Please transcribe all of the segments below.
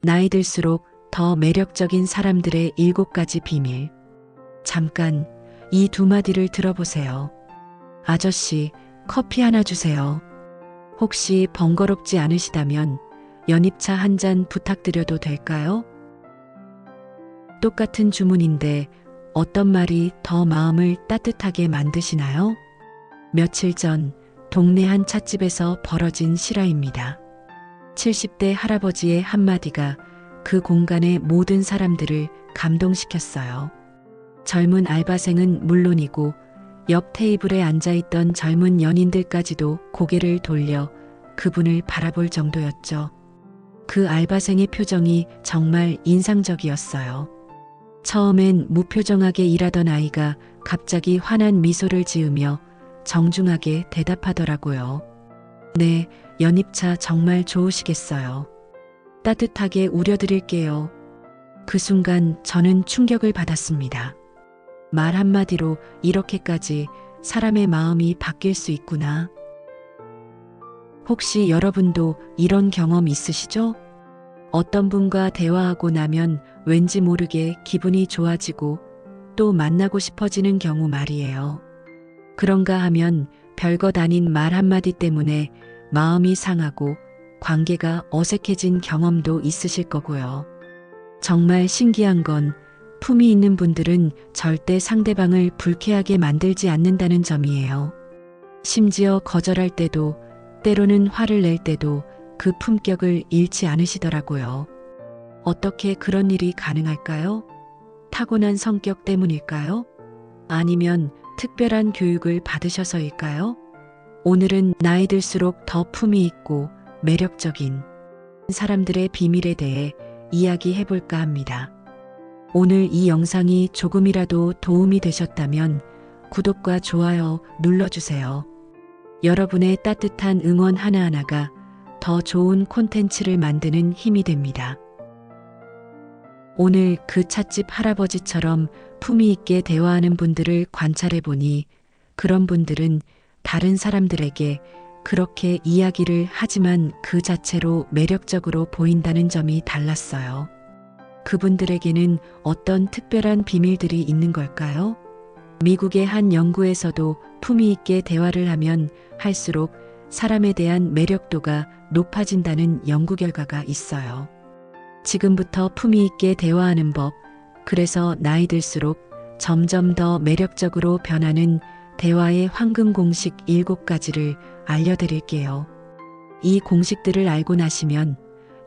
나이 들수록 더 매력적인 사람들의 7가지 비밀. 잠깐 이 두 마디를 들어보세요. 아저씨, 커피 하나 주세요. 혹시 번거롭지 않으시다면 연잎차 한 잔 부탁드려도 될까요? 똑같은 주문인데 어떤 말이 더 마음을 따뜻하게 만드시나요? 며칠 전 동네 한 찻집에서 벌어진 실화입니다. 70대 할아버지의 한마디가 그 공간의 모든 사람들을 감동시켰어요. 젊은 알바생은 물론이고 옆 테이블에 앉아있던 젊은 연인들까지도 고개를 돌려 그분을 바라볼 정도였죠. 그 알바생의 표정이 정말 인상적이었어요. 처음엔 무표정하게 일하던 아이가 갑자기 환한 미소를 지으며 정중하게 대답하더라고요. 네, 연잎차 정말 좋으시겠어요. 따뜻하게 우려드릴게요. 그 순간 저는 충격을 받았습니다. 말 한마디로 이렇게까지 사람의 마음이 바뀔 수 있구나. 혹시 여러분도 이런 경험 있으시죠? 어떤 분과 대화하고 나면 왠지 모르게 기분이 좋아지고 또 만나고 싶어지는 경우 말이에요. 그런가 하면 별것 아닌 말 한마디 때문에 마음이 상하고 관계가 어색해진 경험도 있으실 거고요. 정말 신기한 건 품이 있는 분들은 절대 상대방을 불쾌하게 만들지 않는다는 점이에요. 심지어 거절할 때도 때로는 화를 낼 때도 그 품격을 잃지 않으시더라고요. 어떻게 그런 일이 가능할까요? 타고난 성격 때문일까요? 아니면 특별한 교육을 받으셔서일까요? 오늘은 나이 들수록 더 품이 있고 매력적인 사람들의 비밀에 대해 이야기해 볼까 합니다. 오늘 이 영상이 조금이라도 도움이 되셨다면 구독과 좋아요 눌러주세요. 여러분의 따뜻한 응원 하나하나가 더 좋은 콘텐츠를 만드는 힘이 됩니다. 오늘 그 찻집 할아버지처럼 품위 있게 대화하는 분들을 관찰해 보니 그런 분들은 다른 사람들에게 그렇게 이야기를 하지만 그 자체로 매력적으로 보인다는 점이 달랐어요. 그분들에게는 어떤 특별한 비밀들이 있는 걸까요? 미국의 한 연구에서도 품위 있게 대화를 하면 할수록 사람에 대한 매력도가 높아진다는 연구 결과가 있어요. 지금부터 품위 있게 대화하는 법, 그래서 나이 들수록 점점 더 매력적으로 변하는 대화의 황금 공식 7가지를 알려드릴게요. 이 공식들을 알고 나시면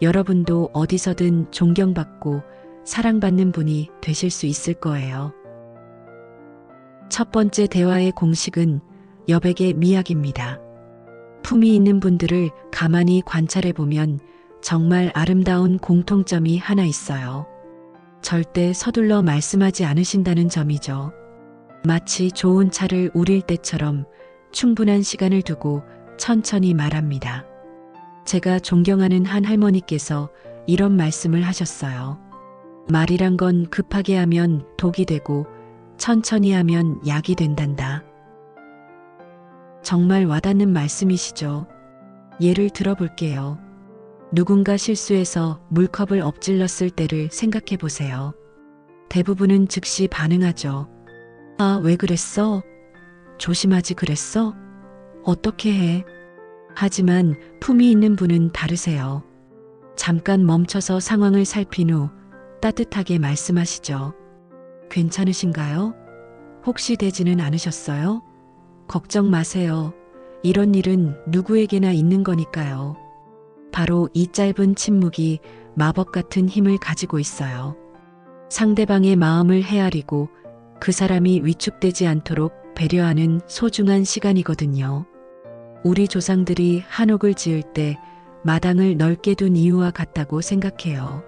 여러분도 어디서든 존경받고 사랑받는 분이 되실 수 있을 거예요. 첫 번째 대화의 공식은 여백의 미학입니다. 품이 있는 분들을 가만히 관찰해 보면 정말 아름다운 공통점이 하나 있어요. 절대 서둘러 말씀하지 않으신다는 점이죠. 마치 좋은 차를 우릴 때처럼 충분한 시간을 두고 천천히 말합니다. 제가 존경하는 한 할머니께서 이런 말씀을 하셨어요. 말이란 건 급하게 하면 독이 되고 천천히 하면 약이 된단다. 정말 와닿는 말씀이시죠. 예를 들어볼게요. 누군가 실수해서 물컵을 엎질렀을 때를 생각해 보세요. 대부분은 즉시 반응하죠. 아, 왜 그랬어? 조심하지 그랬어? 어떻게 해? 하지만 품이 있는 분은 다르세요. 잠깐 멈춰서 상황을 살핀 후 따뜻하게 말씀하시죠. 괜찮으신가요? 혹시 되지는 않으셨어요? 걱정 마세요. 이런 일은 누구에게나 있는 거니까요. 바로 이 짧은 침묵이 마법 같은 힘을 가지고 있어요. 상대방의 마음을 헤아리고 그 사람이 위축되지 않도록 배려하는 소중한 시간이거든요. 우리 조상들이 한옥을 지을 때 마당을 넓게 둔 이유와 같다고 생각해요.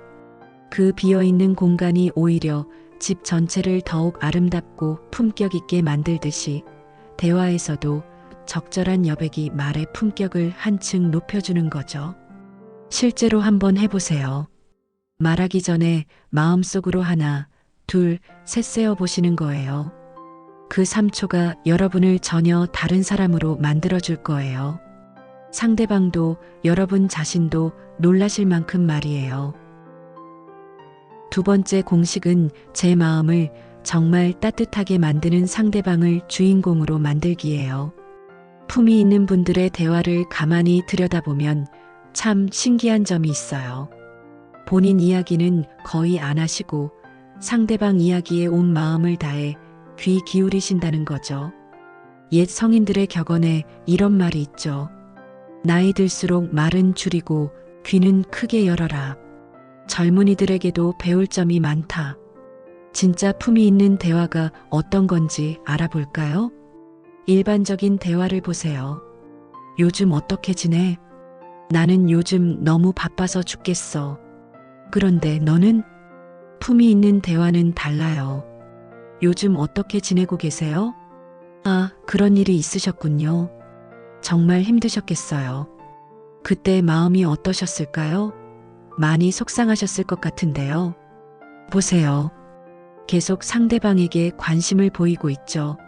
그 비어있는 공간이 오히려 집 전체를 더욱 아름답고 품격 있게 만들듯이 대화에서도 적절한 여백이 말의 품격을 한층 높여주는 거죠. 실제로 한번 해보세요. 말하기 전에 마음속으로 하나, 둘, 셋 세어 보시는 거예요. 그 3초가 여러분을 전혀 다른 사람으로 만들어줄 거예요. 상대방도 여러분 자신도 놀라실 만큼 말이에요. 두 번째 공식은 제 마음을 정말 따뜻하게 만드는 상대방을 주인공으로 만들기예요. 품이 있는 분들의 대화를 가만히 들여다보면 참 신기한 점이 있어요. 본인 이야기는 거의 안 하시고 상대방 이야기에 온 마음을 다해 귀 기울이신다는 거죠. 옛 성인들의 격언에 이런 말이 있죠. 나이 들수록 말은 줄이고 귀는 크게 열어라. 젊은이들에게도 배울 점이 많다. 진짜 품이 있는 대화가 어떤 건지 알아볼까요? 일반적인 대화를 보세요. 요즘 어떻게 지내? 나는 요즘 너무 바빠서 죽겠어. 그런데 너는? 품이 있는 대화는 달라요. 요즘 어떻게 지내고 계세요? 아, 그런 일이 있으셨군요. 정말 힘드셨겠어요. 그때 마음이 어떠셨을까요? 많이 속상하셨을 것 같은데요. 보세요. 계속 상대방에게 관심을 보이고 있죠.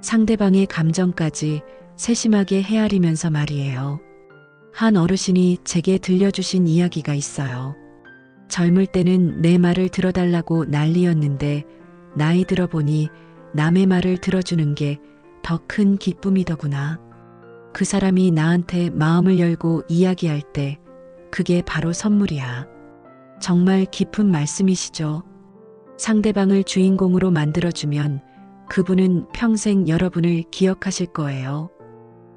상대방의 감정까지 세심하게 헤아리면서 말이에요. 한 어르신이 제게 들려주신 이야기가 있어요. 젊을 때는 내 말을 들어달라고 난리였는데 나이 들어보니 남의 말을 들어주는 게 더 큰 기쁨이더구나. 그 사람이 나한테 마음을 열고 이야기할 때 그게 바로 선물이야. 정말 깊은 말씀이시죠. 상대방을 주인공으로 만들어주면 그분은 평생 여러분을 기억하실 거예요.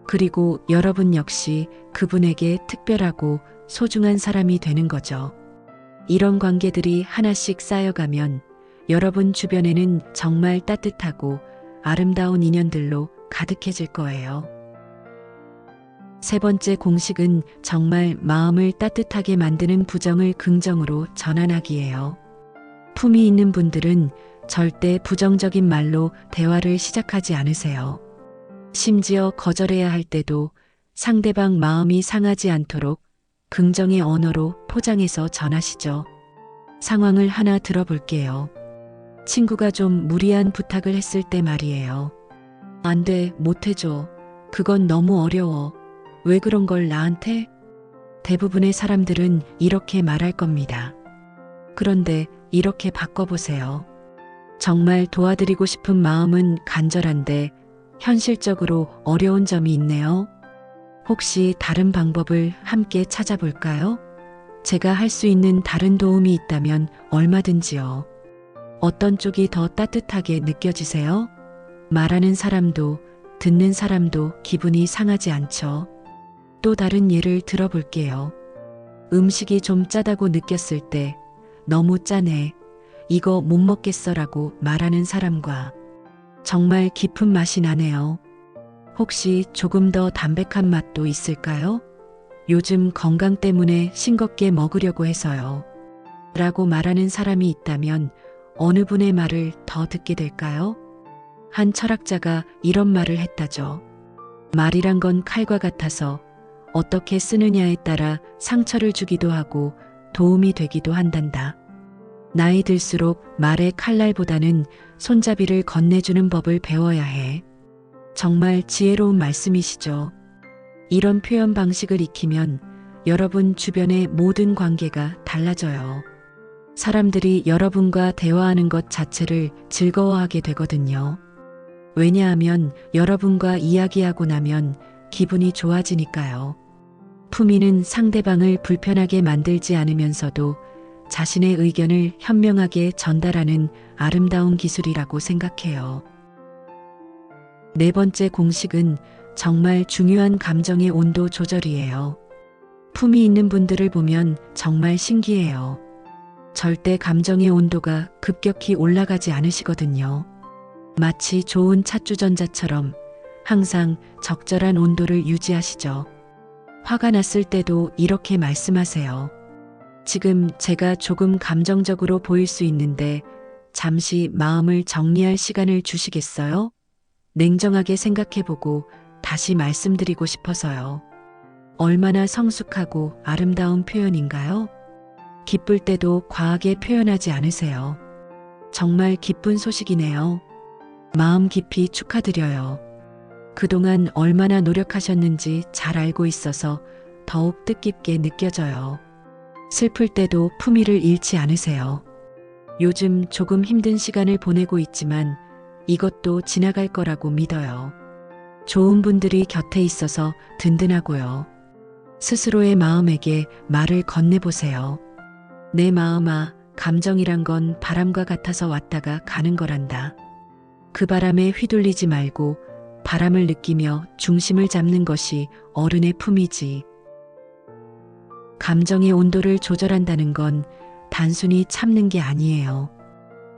그리고 여러분 역시 그분에게 특별하고 소중한 사람이 되는 거죠. 이런 관계들이 하나씩 쌓여가면 여러분 주변에는 정말 따뜻하고 아름다운 인연들로 가득해질 거예요. 세 번째 공식은 정말 마음을 따뜻하게 만드는 부정을 긍정으로 전환하기예요. 품이 있는 분들은 절대 부정적인 말로 대화를 시작하지 않으세요. 심지어 거절해야 할 때도 상대방 마음이 상하지 않도록 긍정의 언어로 포장해서 전하시죠. 상황을 하나 들어볼게요. 친구가 좀 무리한 부탁을 했을 때 말이에요. 안 돼, 못 해줘. 그건 너무 어려워. 왜 그런 걸 나한테? 대부분의 사람들은 이렇게 말할 겁니다. 그런데 이렇게 바꿔보세요. 정말 도와드리고 싶은 마음은 간절한데 현실적으로 어려운 점이 있네요. 혹시 다른 방법을 함께 찾아볼까요? 제가 할 수 있는 다른 도움이 있다면 얼마든지요. 어떤 쪽이 더 따뜻하게 느껴지세요? 말하는 사람도 듣는 사람도 기분이 상하지 않죠. 또 다른 예를 들어볼게요. 음식이 좀 짜다고 느꼈을 때 너무 짜네. 이거 못 먹겠어라고 말하는 사람과 정말 깊은 맛이 나네요. 혹시 조금 더 담백한 맛도 있을까요? 요즘 건강 때문에 싱겁게 먹으려고 해서요. 라고 말하는 사람이 있다면 어느 분의 말을 더 듣게 될까요? 한 철학자가 이런 말을 했다죠. 말이란 건 칼과 같아서 어떻게 쓰느냐에 따라 상처를 주기도 하고 도움이 되기도 한단다. 나이 들수록 말의 칼날보다는 손잡이를 건네주는 법을 배워야 해. 정말 지혜로운 말씀이시죠. 이런 표현 방식을 익히면 여러분 주변의 모든 관계가 달라져요. 사람들이 여러분과 대화하는 것 자체를 즐거워하게 되거든요. 왜냐하면 여러분과 이야기하고 나면 기분이 좋아지니까요. 품위는 상대방을 불편하게 만들지 않으면서도 자신의 의견을 현명하게 전달하는 아름다운 기술이라고 생각해요. 네 번째 공식은 정말 중요한 감정의 온도 조절이에요. 품이 있는 분들을 보면 정말 신기해요. 절대 감정의 온도가 급격히 올라가지 않으시거든요. 마치 좋은 찻주전자처럼 항상 적절한 온도를 유지하시죠. 화가 났을 때도 이렇게 말씀하세요. 지금 제가 조금 감정적으로 보일 수 있는데 잠시 마음을 정리할 시간을 주시겠어요? 냉정하게 생각해보고 다시 말씀드리고 싶어서요. 얼마나 성숙하고 아름다운 표현인가요? 기쁠 때도 과하게 표현하지 않으세요. 정말 기쁜 소식이네요. 마음 깊이 축하드려요. 그동안 얼마나 노력하셨는지 잘 알고 있어서 더욱 뜻깊게 느껴져요. 슬플 때도 품위를 잃지 않으세요. 요즘 조금 힘든 시간을 보내고 있지만 이것도 지나갈 거라고 믿어요. 좋은 분들이 곁에 있어서 든든하고요. 스스로의 마음에게 말을 건네보세요. 내 마음아, 감정이란 건 바람과 같아서 왔다가 가는 거란다. 그 바람에 휘둘리지 말고 바람을 느끼며 중심을 잡는 것이 어른의 품이지. 감정의 온도를 조절한다는 건 단순히 참는 게 아니에요.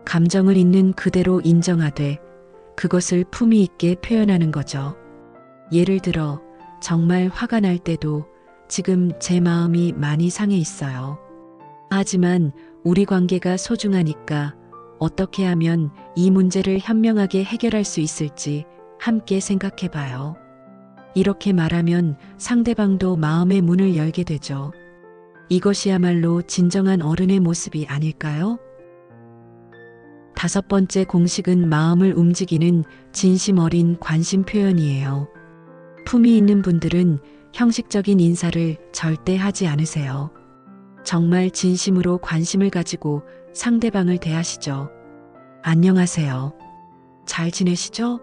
감정을 있는 그대로 인정하되 그것을 품위 있게 표현하는 거죠. 예를 들어 정말 화가 날 때도 지금 제 마음이 많이 상해 있어요. 하지만 우리 관계가 소중하니까 어떻게 하면 이 문제를 현명하게 해결할 수 있을지 함께 생각해 봐요. 이렇게 말하면 상대방도 마음의 문을 열게 되죠. 이것이야말로 진정한 어른의 모습이 아닐까요? 5번째 공식은 마음을 움직이는 진심 어린 관심 표현이에요. 품위 있는 분들은 형식적인 인사를 절대 하지 않으세요. 정말 진심으로 관심을 가지고 상대방을 대하시죠. 안녕하세요. 잘 지내시죠?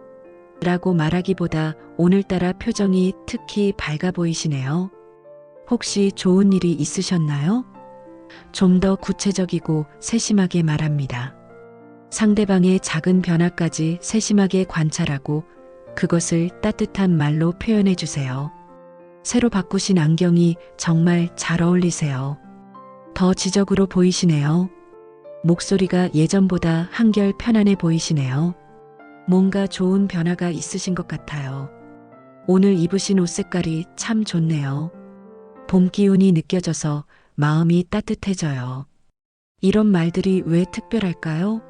라고 말하기보다 오늘따라 표정이 특히 밝아 보이시네요. 혹시 좋은 일이 있으셨나요? 좀 더 구체적이고 세심하게 말합니다. 상대방의 작은 변화까지 세심하게 관찰하고 그것을 따뜻한 말로 표현해 주세요. 새로 바꾸신 안경이 정말 잘 어울리세요. 더 지적으로 보이시네요. 목소리가 예전보다 한결 편안해 보이시네요. 뭔가 좋은 변화가 있으신 것 같아요. 오늘 입으신 옷 색깔이 참 좋네요. 봄 기운이 느껴져서 마음이 따뜻해져요. 이런 말들이 왜 특별할까요?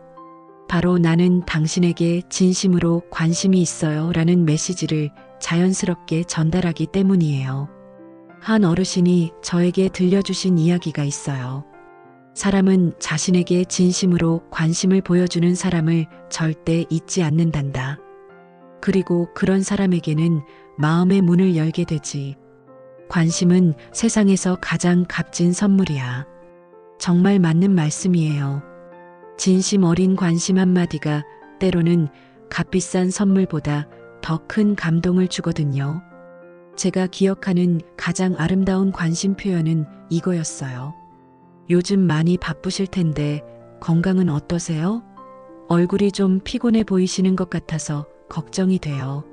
바로 나는 당신에게 진심으로 관심이 있어요 라는 메시지를 자연스럽게 전달하기 때문이에요. 한 어르신이 저에게 들려주신 이야기가 있어요. 사람은 자신에게 진심으로 관심을 보여주는 사람을 절대 잊지 않는단다. 그리고 그런 사람에게는 마음의 문을 열게 되지. 관심은 세상에서 가장 값진 선물이야. 정말 맞는 말씀이에요. 진심 어린 관심 한마디가 때로는 값비싼 선물보다 더 큰 감동을 주거든요. 제가 기억하는 가장 아름다운 관심 표현은 이거였어요. 요즘 많이 바쁘실 텐데 건강은 어떠세요? 얼굴이 좀 피곤해 보이시는 것 같아서 걱정이 돼요.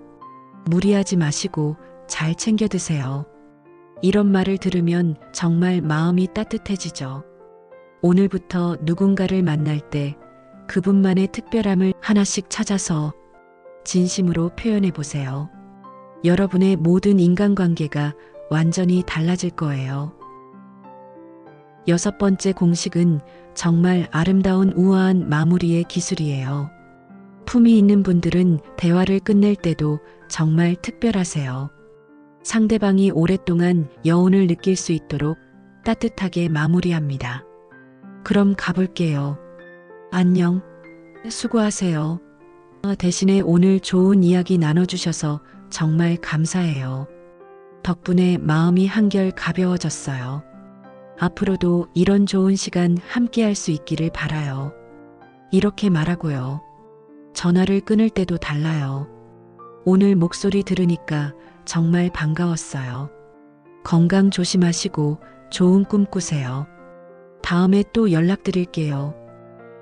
무리하지 마시고 잘 챙겨 드세요. 이런 말을 들으면 정말 마음이 따뜻해지죠. 오늘부터 누군가를 만날 때 그분만의 특별함을 하나씩 찾아서 진심으로 표현해 보세요. 여러분의 모든 인간관계가 완전히 달라질 거예요. 6번째 공식은 정말 아름다운 우아한 마무리의 기술이에요. 품위 있는 분들은 대화를 끝낼 때도 정말 특별하세요. 상대방이 오랫동안 여운을 느낄 수 있도록 따뜻하게 마무리합니다. 그럼 가볼게요. 안녕. 수고하세요. 대신에 오늘 좋은 이야기 나눠주셔서 정말 감사해요. 덕분에 마음이 한결 가벼워졌어요. 앞으로도 이런 좋은 시간 함께 할 수 있기를 바라요. 이렇게 말하고요. 전화를 끊을 때도 달라요. 오늘 목소리 들으니까 정말 반가웠어요. 건강 조심하시고 좋은 꿈 꾸세요. 다음에 또 연락드릴게요.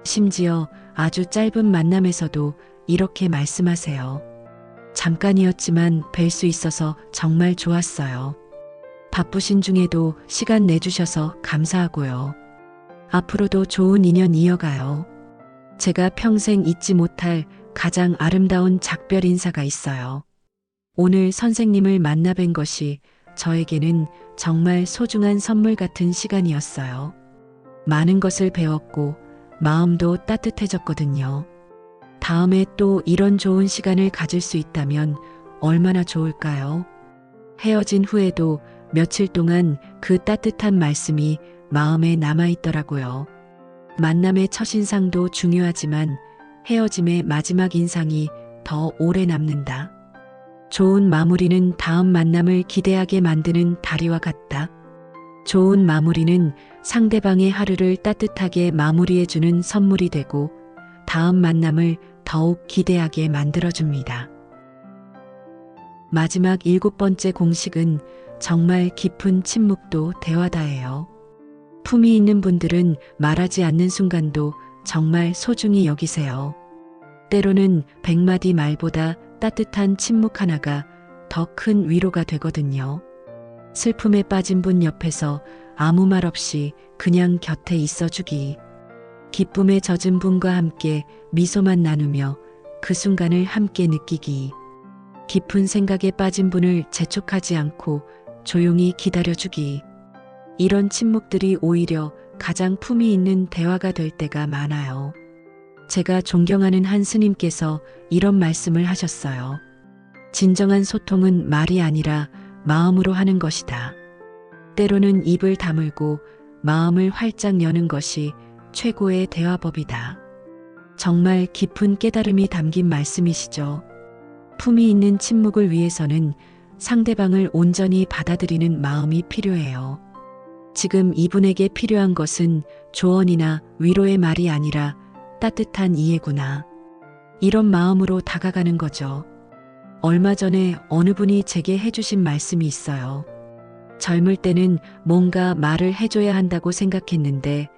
심지어 아주 짧은 만남에서도 이렇게 말씀하세요. 잠깐이었지만 뵐 수 있어서 정말 좋았어요. 바쁘신 중에도 시간 내주셔서 감사하고요. 앞으로도 좋은 인연 이어가요. 제가 평생 잊지 못할 가장 아름다운 작별 인사가 있어요. 오늘 선생님을 만나 뵌 것이 저에게는 정말 소중한 선물 같은 시간이었어요. 많은 것을 배웠고 마음도 따뜻해졌거든요. 다음에 또 이런 좋은 시간을 가질 수 있다면 얼마나 좋을까요? 헤어진 후에도 며칠 동안 그 따뜻한 말씀이 마음에 남아있더라고요. 만남의 첫인상도 중요하지만 헤어짐의 마지막 인상이 더 오래 남는다. 좋은 마무리는 다음 만남을 기대하게 만드는 다리와 같다. 좋은 마무리는 상대방의 하루를 따뜻하게 마무리해주는 선물이 되고 다음 만남을 더욱 기대하게 만들어줍니다. 마지막 7번째 공식은 정말 깊은 침묵도 대화다예요. 품이 있는 분들은 말하지 않는 순간도 정말 소중히 여기세요. 때로는 100마디 말보다 따뜻한 침묵 하나가 더 큰 위로가 되거든요. 슬픔에 빠진 분 옆에서 아무 말 없이 그냥 곁에 있어주기. 기쁨에 젖은 분과 함께 미소만 나누며 그 순간을 함께 느끼기. 깊은 생각에 빠진 분을 재촉하지 않고 조용히 기다려주기. 이런 침묵들이 오히려 가장 품이 있는 대화가 될 때가 많아요. 제가 존경하는 한 스님께서 이런 말씀을 하셨어요. 진정한 소통은 말이 아니라 마음으로 하는 것이다. 때로는 입을 다물고 마음을 활짝 여는 것이 최고의 대화법이다. 정말 깊은 깨달음이 담긴 말씀이시죠. 품이 있는 침묵을 위해서는 상대방을 온전히 받아들이는 마음이 필요해요. 지금 이분에게 필요한 것은 조언이나 위로의 말이 아니라 따뜻한 이해구나. 이런 마음으로 다가가는 거죠. 얼마 전에 어느 분이 제게 해주신 말씀이 있어요. 젊을 때는 뭔가 말을 해줘야 한다고 생각했는데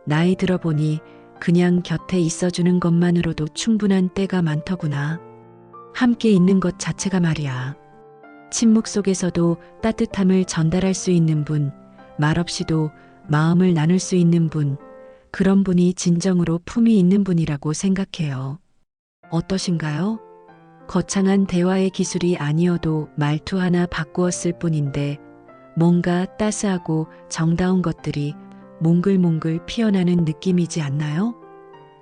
나이 들어보니 그냥 곁에 있어주는 것만으로도 충분한 때가 많더구나. 함께 있는 것 자체가 말이야. 침묵 속에서도 따뜻함을 전달할 수 있는 분, 말없이도 마음을 나눌 수 있는 분, 그런 분이 진정으로 품이 있는 분이라고 생각해요. 어떠신가요? 거창한 대화의 기술이 아니어도 말투 하나 바꾸었을 뿐인데 뭔가 따스하고 정다운 것들이 몽글몽글 피어나는 느낌이지 않나요?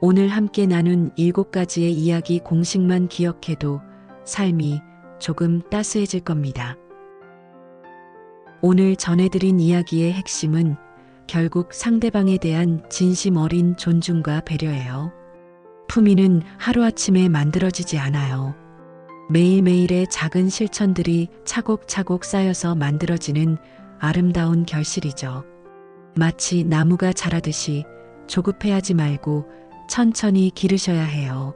오늘 함께 나눈 7가지의 이야기 공식만 기억해도 삶이 조금 따스해질 겁니다. 오늘 전해드린 이야기의 핵심은 결국 상대방에 대한 진심 어린 존중과 배려예요. 품위는 하루아침에 만들어지지 않아요. 매일매일의 작은 실천들이 차곡차곡 쌓여서 만들어지는 아름다운 결실이죠. 마치 나무가 자라듯이 조급해하지 말고 천천히 기르셔야 해요.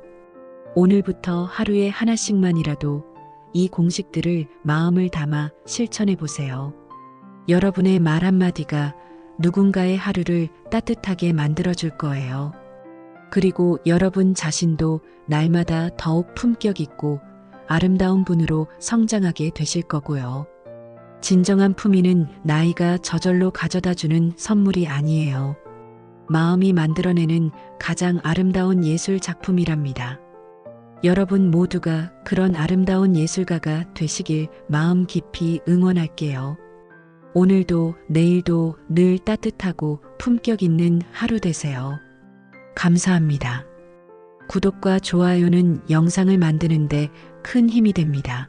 오늘부터 하루에 하나씩만이라도 이 공식들을 마음을 담아 실천해 보세요. 여러분의 말 한마디가 누군가의 하루를 따뜻하게 만들어줄 거예요. 그리고 여러분 자신도 날마다 더욱 품격 있고 아름다운 분으로 성장하게 되실 거고요. 진정한 품위는 나이가 저절로 가져다주는 선물이 아니에요. 마음이 만들어내는 가장 아름다운 예술 작품이랍니다. 여러분 모두가 그런 아름다운 예술가가 되시길 마음 깊이 응원할게요. 오늘도 내일도 늘 따뜻하고 품격 있는 하루 되세요. 감사합니다. 구독과 좋아요는 영상을 만드는데 큰 힘이 됩니다.